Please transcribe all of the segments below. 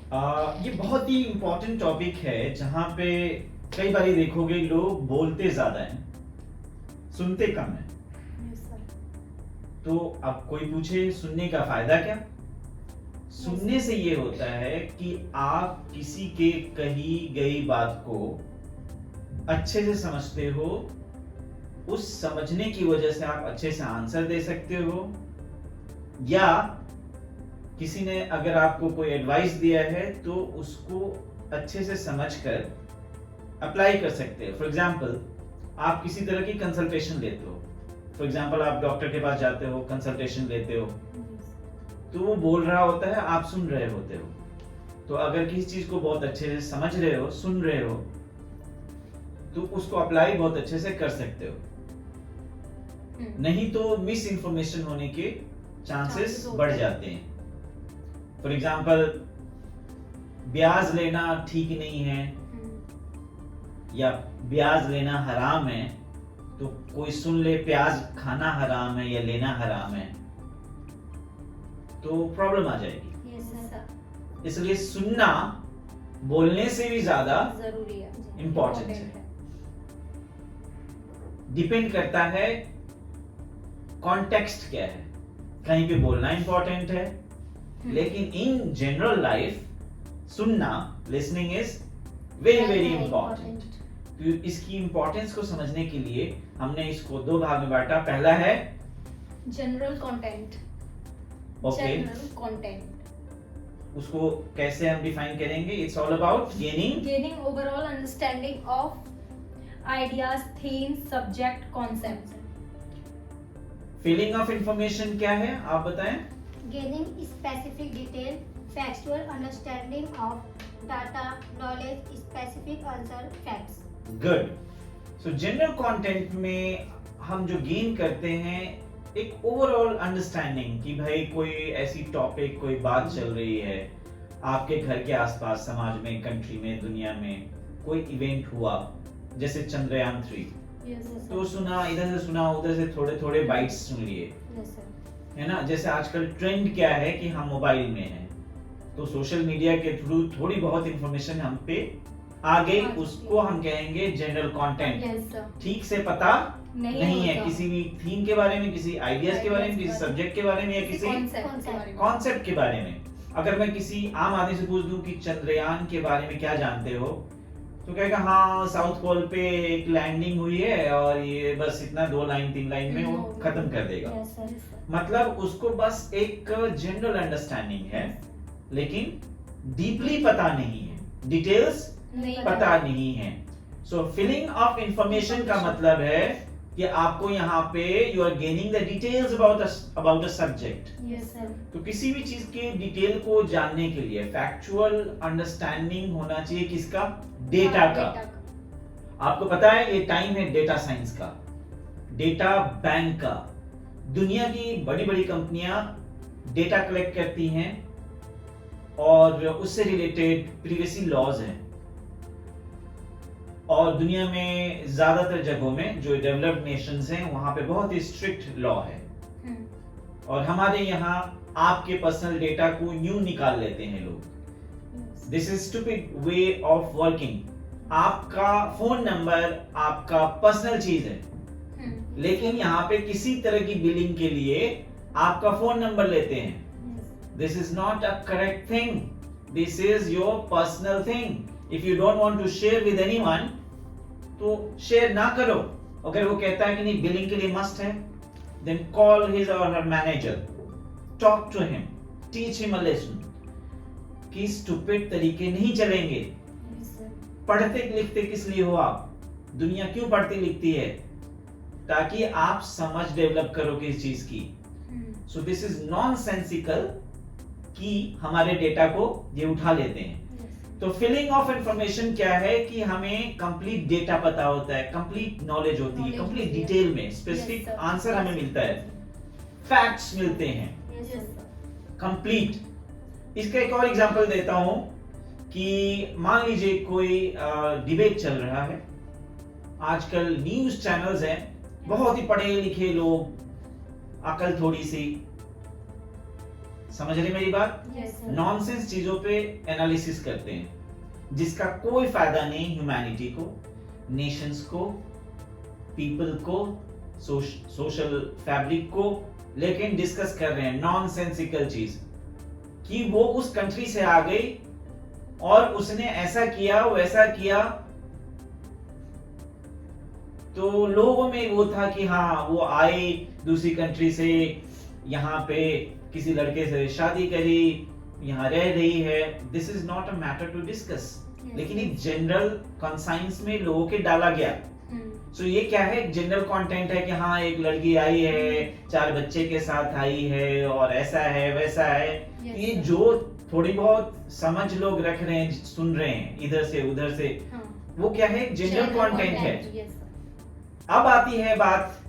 ये बहुत ही important topic है जहाँ पे कई बार देखोगे लोग बोलते ज्यादा हैं, सुनते कम हैं। Yes sir. तो अब कोई पूछे सुनने का फायदा क्या? सुनने से ये होता है कि आप किसी के कही गई बात को अच्छे से समझते हो, उस समझने की वजह से आप अच्छे से आंसर दे सकते हो, या किसी ने अगर आपको कोई एडवाइस दिया है तो उसको अच्छे से समझकर अप्लाई कर सकते हो। फॉर एग्जाम्पल, आप किसी तरह की कंसल्टेशन लेते हो, फॉर एग्जाम्पल आप डॉक्टर के पास जाते हो, कंसल्टेशन लेते हो, तो वो बोल रहा होता है, आप सुन रहे होते हो। तो अगर किसी चीज को बहुत अच्छे से समझ रहे हो, सुन रहे हो, तो उसको अप्लाई बहुत अच्छे से कर सकते हो। नहीं तो मिस इन्फॉर्मेशन होने के चांसेस बढ़ जाते हैं। फॉर एग्जाम्पल, ब्याज लेना ठीक नहीं है या ब्याज लेना हराम है, तो कोई सुन ले प्याज खाना हराम है या लेना हराम है, तो प्रॉब्लम आ जाएगी। Yes sir. इसलिए सुनना बोलने से भी ज्यादा जरूरी है, इम्पोर्टेंट है। डिपेंड करता है कॉन्टेक्स्ट क्या है। कहीं पे बोलना इंपॉर्टेंट है, लेकिन इन जनरल लाइफ सुनना, listening is very very important. तो इसकी इंपॉर्टेंस को समझने के लिए हमने इसको दो भाग में बांटा। पहला है general content. Okay, general content उसको कैसे हम डिफाइन करेंगे? It's all about gaining overall understanding of ideas, themes, subject, concepts. Feeling of information क्या है, आप बताएं। Gaining specific detail, factual understanding of data, knowledge, specific answer, facts. Good. So general content में हम जो गेन करते हैं एक ओवरऑल अंडरस्टैंडिंग कि भाई कोई ऐसी टॉपिक, कोई बात चल रही है आपके घर के आसपास, समाज में, कंट्री में, दुनिया में कोई इवेंट हुआ, जैसे चंद्रयान 3, तो सुना, इधर से सुना, उधर से थोड़े थोड़े बाइट्स सुन लिए, है ना। जैसे आजकल ट्रेंड क्या है कि हम मोबाइल में हैं, तो सोशल मीडिया के थ्रू थोड़ी बहुत इंफॉर्मेशन हम पे आ गई, उसको हम कहेंगे जनरल कंटेंट। ठीक से पता नहीं है किसी भी थीम के बारे में, किसी आइडियाज के बारे में, किसी सब्जेक्ट के बारे में या किसी कॉन्सेप्ट के बारे में। अगर मैं किसी आम आदमी से पूछ दूं कि चंद्रयान के बारे में क्या जानते हो, तो कहेगा हाँ साउथ पोल पे एक लैंडिंग हुई है और ये बस इतना 2 लाइन 3 लाइन में वो खत्म कर देगा। मतलब उसको बस एक जनरल अंडरस्टैंडिंग है, लेकिन डीपली पता नहीं है, डिटेल्स पता नहीं है। सो फिलिंग ऑफ इंफॉर्मेशन का मतलब है कि आपको यहाँ पे you are gaining the details about a subject. तो किसी भी चीज के डिटेल को जानने के लिए फैक्चुअल अंडरस्टैंडिंग होना चाहिए, किसका? डेटा का। आपको पता है ये टाइम है डेटा साइंस का, डेटा बैंक का। दुनिया की बड़ी बड़ी कंपनियां डेटा कलेक्ट करती हैं और उससे रिलेटेड प्रिवेसी लॉज हैं, और दुनिया में ज्यादातर जगहों में जो डेवलप्ड नेशंस हैं वहां पे बहुत ही स्ट्रिक्ट लॉ है। और हमारे यहाँ आपके पर्सनल डेटा को यूं निकाल लेते हैं लोग। This is stupid way of working. आपका फोन नंबर आपका पर्सनल चीज है, लेकिन यहाँ पे किसी तरह की बिलिंग के लिए आपका फोन नंबर लेते हैं। This is not a correct thing, this is your personal thing. If you don't want to share with anyone, तो शेयर ना करो। अगर वो कहता है कि नहीं बिलिंग के लिए मस्ट है, देन कॉल हिज और her manager, talk to him, teach him a lesson कि स्टूपिड तरीके नहीं चलेंगे। पढ़ते लिखते किस लिए हो आप? दुनिया क्यों पढ़ती लिखती है? ताकि आप समझ डेवलप करो किस चीज की। सो दिस इज नॉनसेंसिकल कि हमारे डेटा को ये उठा लेते हैं। तो फिलिंग ऑफ इंफॉर्मेशन क्या है कि हमें कंप्लीट डेटा पता होता है, कंप्लीट नॉलेज होती है, कंप्लीट डिटेल में स्पेसिफिक आंसर हमें मिलता है, फैक्ट्स मिलते हैं कंप्लीट। इसका एक और एग्जांपल देता हूं कि मान लीजिए कोई डिबेट चल रहा है। आजकल न्यूज चैनल्स हैं, बहुत ही पढ़े लिखे लोग, अकल थोड़ी सी, समझ रहे मेरी बात? Yes, sir. नॉनसेंस चीजों पे एनालिसिस करते हैं जिसका कोई फायदा नहीं ह्यूमैनिटी को, नेशंस को, पीपल को, सोशल फैब्रिक को, लेकिन डिस्कस कर रहे हैं नॉनसेंसिकल चीज कि वो उस कंट्री से आ गई और उसने ऐसा किया वैसा किया, तो लोगों में वो था कि हाँ वो आई दूसरी कंट्री से, यहाँ पे किसी लड़के से शादी करी, यहाँ रह रही है, this is not a matter to discuss, लेकिन एक जनरल कॉन्साइंस में लोगों के डाला गया। सो ये क्या है, जनरल कंटेंट है कि हाँ एक लड़की आई है, 4 बच्चे के साथ आई है और ऐसा है वैसा है। ये जो थोड़ी बहुत समझ लोग रख रहे हैं, सुन रहे हैं इधर से उधर से, वो क्या है, जनरल कंटेंट है। अब आती है बात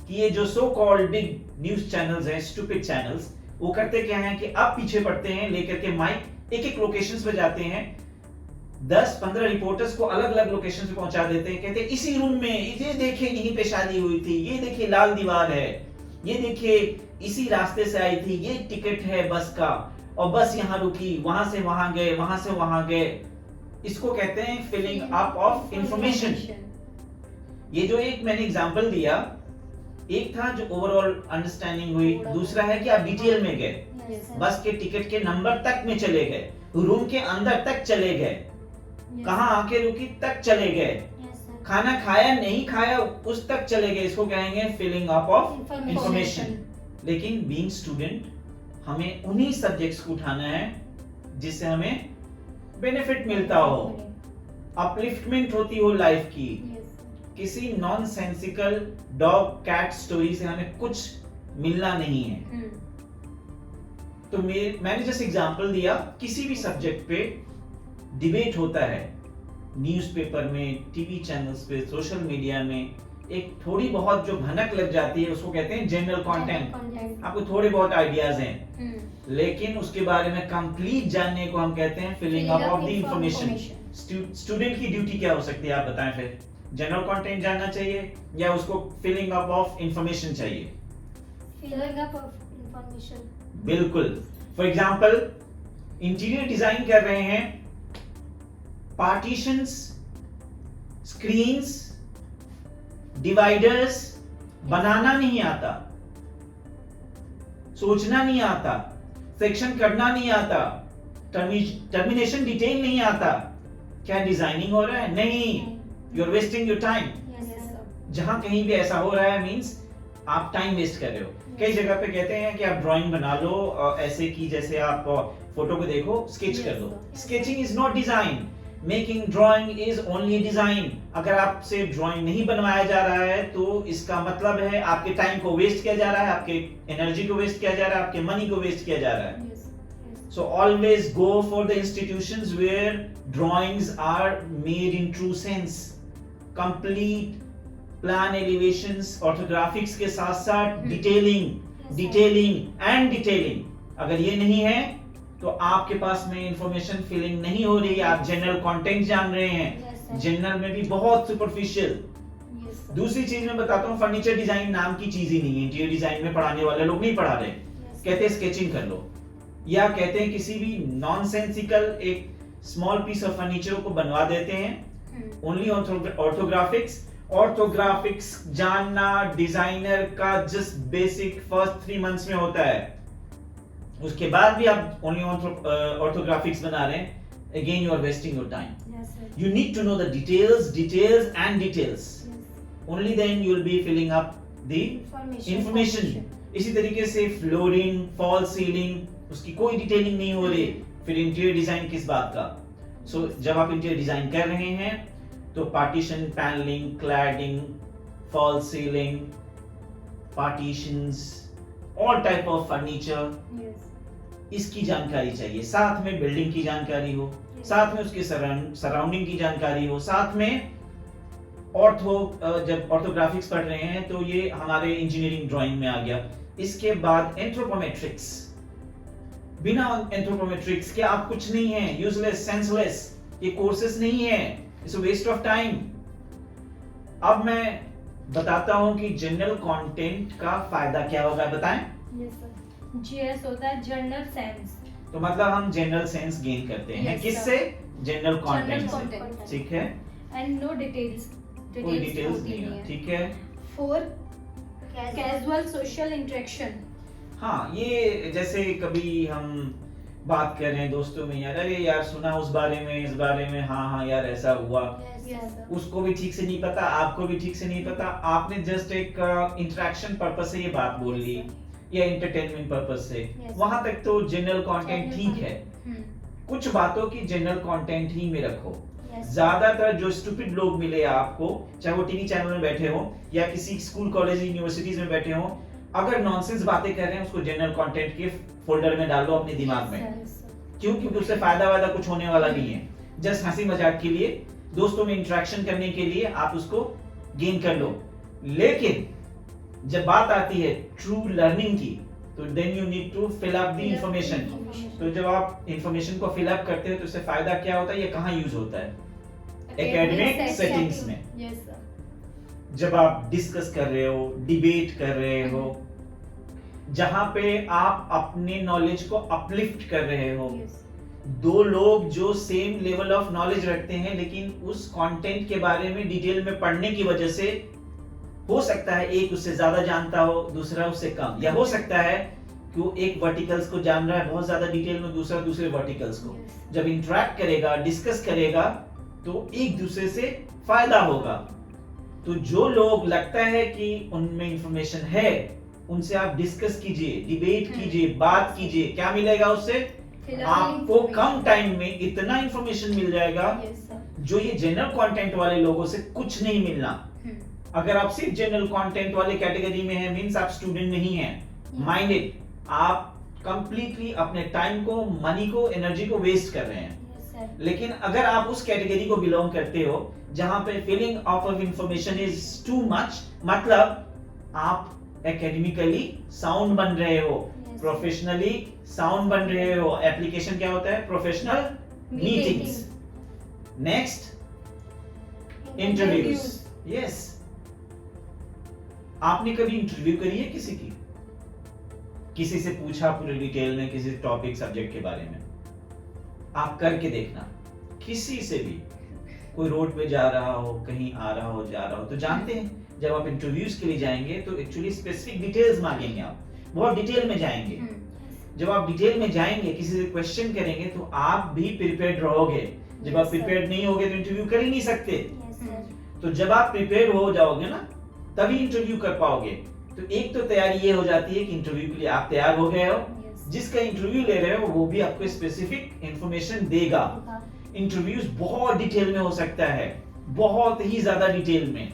कि ये जो so called big news channels हैं, स्टूपिड चैनल्स, वो करते क्या है कि अब पीछे पड़ते हैं लेकर के माइक, एक एक लोकेशंस पे जाते हैं, 10-15 रिपोर्टर्स को अलग अलग लोकेशन पे पहुंचा देते हैं, कहते हैं इसी रूम में ये देखिए यहीं पे शादी हुई थी, ये देखिए लाल दीवार है, ये देखिए इसी रास्ते से आई थी, ये टिकट है बस का और बस यहाँ रुकी, वहां से वहां गए, वहां से वहां गए। इसको कहते हैं फिलिंग अप ऑफ इंफॉर्मेशन। ये जो एक मैंने एग्जांपल दिया, एक था जो ओवरऑल अंडरस्टैंडिंग हुई, दूसरा है कि आप डिटेल में गए, बस के टिकट के नंबर तक में चले गए, रूम के अंदर तक चले गए, कहाँ आके रुकी तक चले गए, खाना खाया नहीं खाया उस तक चले गए, इसको कहेंगे फिलिंग अप ऑफ इंफॉर्मेशन। लेकिन बीइंग स्टूडेंट हमें उन्हीं सब्जेक्ट्स को उठाना है जिससे हमें बेनिफिट मिलता हो, अपलिफ्टमेंट होती हो लाइफ की। किसी नॉनसेंसिकल डॉग कैट स्टोरी से हमें कुछ मिलना नहीं है। तो मैंने जैसे एग्जांपल दिया, किसी भी सब्जेक्ट पे डिबेट होता है, न्यूज़पेपर में, टीवी चैनल्स पे, सोशल मीडिया में, एक थोड़ी बहुत जो भनक लग जाती है उसको कहते हैं जनरल कंटेंट। आपको थोड़े बहुत आइडियाज हैं, लेकिन उसके बारे में कंप्लीट जानने को हम कहते हैं filling up of the information. Student की ड्यूटी क्या हो सकती है, आप बताएं फिर? जनरल कंटेंट जानना चाहिए या उसको फिलिंग अप ऑफ इंफॉर्मेशन चाहिए? Filling up of information. बिल्कुल। फॉर एग्जांपल इंटीरियर डिजाइन कर रहे हैं, पार्टीशंस, स्क्रीन्स, डिवाइडर्स बनाना नहीं आता, सोचना नहीं आता, सेक्शन करना नहीं आता, टर्मिनेशन डिटेल नहीं आता, क्या डिजाइनिंग हो रहा है? नहीं, you are wasting your time. जहां कहीं भी ऐसा हो रहा है मींस आप टाइम वेस्ट कर रहे हो। कई जगह पे कहते हैं कि आप ड्राइंग बना लो ऐसे की जैसे आप फोटो को देखो, स्केच कर लो। Sketching is not design, making drawing is only design. अगर आपसे ड्राइंग नहीं बनवाया जा रहा है तो इसका मतलब है आपके टाइम को वेस्ट किया जा रहा है, आपके एनर्जी को वेस्ट किया जा रहा है, आपके मनी को वेस्ट किया जा रहा है। So always go for the institutions where drawings are made in true sense, complete plan elevations, orthographics के साथ साथ detailing and detailing। अगर ये नहीं है तो आपके पास में इंफॉर्मेशन फिलिंग नहीं हो रही, आप जनरल कंटेंट जान रहे हैं, जनरल में भी बहुत सुपरफिशियल। दूसरी चीज मैं बताता हूँ, फर्नीचर डिजाइन नाम की चीज ही नहीं है, इंटीरियर डिजाइन में पढ़ाने वाले लोग नहीं पढ़ा रहे। कहते हैं स्केचिंग कर लो, या कहते हैं किसी भी नॉनसेंसिकल एक स्मॉल पीस ऑफ फर्नीचर को बनवा देते हैं। ओनली ऑर्थोग्राफिक्स जानना डिजाइनर का जस्ट बेसिक फर्स्ट 3 मंथ्स में होता है, उसके बाद भी आप ओनली ऑर्थोग्राफिक्स बना रहे हैं, again you are wasting your time. You need to know the details and details, only then you will be filling up the information. इसी तरीके से फ्लोरिंग, फॉल सीलिंग, उसकी कोई डिटेलिंग नहीं हो रही, फिर इंटीरियर डिजाइन किस बात का? सो जब आप इंटीरियर डिजाइन कर रहे हैं तो partition, panelling, cladding, fall ceiling, partitions, all type of furniture, इसकी जानकारी चाहिए। साथ में बिल्डिंग की जानकारी हो, साथ में उसके सराउंडिंग की जानकारी हो, साथ में जब ऑर्थोग्राफिक्स पढ़ रहे हैं तो ये हमारे इंजीनियरिंग ड्राइंग में आ गया। इसके बाद एंथ्रोपोमेट्रिक्स, बिना एंथ्रोपोमेट्रिक्स के आप कुछ नहीं है, यूजलेस, सेंसलेस, ये कोर्सेस नहीं है, it's a waste of time. अब मैं बताता हूं कि जनरल कंटेंट का फायदा क्या होगा, बताएं? जीएस होता है जनरल सेंस, तो मतलब हम जनरल सेंस गेन करते हैं Yes, किससे? जनरल General कंटेंट से। content. ठीक है, एंड नो डिटेल्स कोई डिटेल्स नहीं है, ठीक है। 4 कैजुअल सोशल इंटरेक्शन। हाँ, ये जैसे कभी हम बात कर रहे हैं दोस्तों में, यार अरे यार सुना उस बारे में, इस बारे में, हाँ हाँ यार ऐसा हुआ, उसको भी ठीक से नहीं पता, आपको भी ठीक से नहीं पता, आपने जस्ट एक इंटरेक्शन पर्पस से ये बात बोल ली या एंटरटेनमेंट पर्पस से, Yes. वहां तक तो जनरल कंटेंट ठीक है। कुछ बातों की जनरल कंटेंट ही में रखो। ज्यादातर जो स्टूपिड लोग मिले आपको, चाहे वो टीवी चैनल में बैठे हो या किसी स्कूल कॉलेज यूनिवर्सिटीज में बैठे हो, अगर नॉनसेंस बातें कर रहे हैं उसको जनरल कंटेंट के फोल्डर में डाल दो अपने दिमाग में। क्यों? क्योंकि उससे फायदा वायदा कुछ होने वाला नहीं है, जस्ट हंसी मजाक के लिए, दोस्तों में इंटरेक्शन करने के लिए आप उसको गेन कर लो। लेकिन जब बात आती है ट्रू लर्निंग की, तो then you need to fill up the information. तो जब आप इंफॉर्मेशन को फिल अप करते हो तो इससे फायदा क्या होता है, ये कहाँ यूज होता है? एकेडमिक सेटिंग्स में। Yes sir. जब आप डिस्कस कर रहे हो, डिबेट कर रहे हो, जहां पे आप अपने नॉलेज को अपलिफ्ट कर रहे हो, दो लोग जो सेम लेवल ऑफ नॉलेज रखते हैं लेकिन उस कंटेंट के बारे में डिटेल में पढ़ने की वजह से हो सकता है एक उससे ज्यादा जानता हो, दूसरा उससे कम, या हो सकता है कि वो एक वर्टिकल्स को जान रहा है बहुत ज्यादा डिटेल में, दूसरा दूसरे वर्टिकल्स को। जब इंटरेक्ट करेगा, डिस्कस करेगा, तो एक दूसरे से फायदा होगा। तो जो लोग लगता है कि उनमें इंफॉर्मेशन है, उनसे आप डिस्कस कीजिए, डिबेट कीजिए, बात कीजिए, क्या मिलेगा उससे? आपको कम टाइम में इतना इंफॉर्मेशन मिल जाएगा जो ये जनरल कंटेंट वाले लोगों से कुछ नहीं मिलना। अगर आप सिर्फ जनरल कंटेंट वाले कैटेगरी में हैं, मींस आप स्टूडेंट नहीं हैं, माइंडेड, आप कंप्लीटली अपने टाइम को, मनी को, एनर्जी को वेस्ट कर रहे हैं। लेकिन अगर आप उस कैटेगरी को बिलोंग करते हो जहां पे feeling of information is too much, मतलब आप एकेडमिकली साउंड बन रहे हो, प्रोफेशनली साउंड बन रहे हो। एप्लीकेशन क्या होता है? Professional meetings. Next, interviews. Yes, आपने कभी इंटरव्यू करी है किसी की? किसी से पूछा पूरे डिटेल में किसी टॉपिक सब्जेक्ट के बारे में? आप करके देखना, किसी से भी, कोई रोड पे जा रहा हो, कहीं आ रहा हो, जा रहा हो, तो जानते हैं जब आप इंटरव्यूज के लिए जाएंगे तो एक्चुअली स्पेसिफिक डिटेल्स मांगेंगे, आप बहुत डिटेल में जाएंगे। जब आप डिटेल में जाएंगे, किसी से क्वेश्चन करेंगे, तो आप भी प्रिपेयर्ड रहोगे। जब आप प्रिपेयर्ड नहीं होगे तो इंटरव्यू कर ही नहीं सकते। तो जब आप प्रिपेयर्ड हो जाओगे ना, तभी इंटरव्यू कर पाओगे। तो एक तो तैयारी ये हो जाती है कि इंटरव्यू के लिए आप तैयार हो गए हो, जिसका इंटरव्यू ले रहे हो वो भी आपको स्पेसिफिक इंफॉर्मेशन देगा। इंटरव्यूज बहुत डिटेल में हो सकता है, बहुत ही ज्यादा डिटेल में।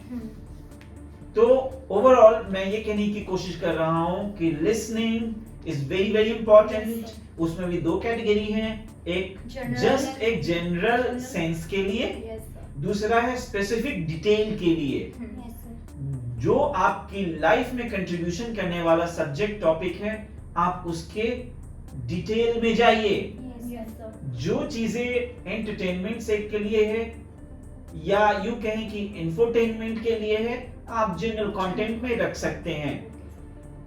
तो ओवरऑल मैं ये कहने की कोशिश कर रहा हूं कि listening is very very important. उसमें भी दो कैटेगरी हैं, एक जस्ट एक जनरल सेंस के लिए, दूसरा है स्पेसिफिक डिटेल के लिए। जो आपकी लाइफ में कंट्रीब्यूशन करने वाला सब्जेक्ट टॉपिक है, आप उसके डिटेल में जाइए। जो चीजें एंटरटेनमेंट से के लिए है या यूं कहें कि इंफोटेनमेंट के लिए है, आप जनरल कंटेंट में रख सकते हैं।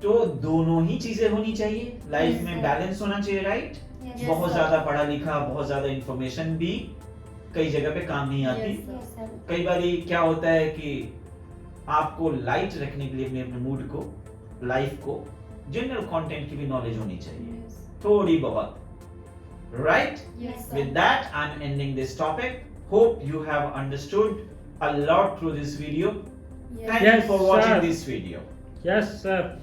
तो दोनों ही चीजें होनी चाहिए लाइफ में, बैलेंस होना चाहिए, राइट? बहुत ज्यादा पढ़ा लिखा, बहुत ज्यादा इंफॉर्मेशन भी कई जगह पे काम नहीं आती। कई बार क्या होता है कि आपको लाइट रखने के लिए अपने मूड को, लाइफ को, जनरल कंटेंट की भी नॉलेज होनी चाहिए, थोड़ी बहुत, right? With that, I'm ending this topic. Hope you have understood a lot through this video. Thank you for watching this video. Yes, sir.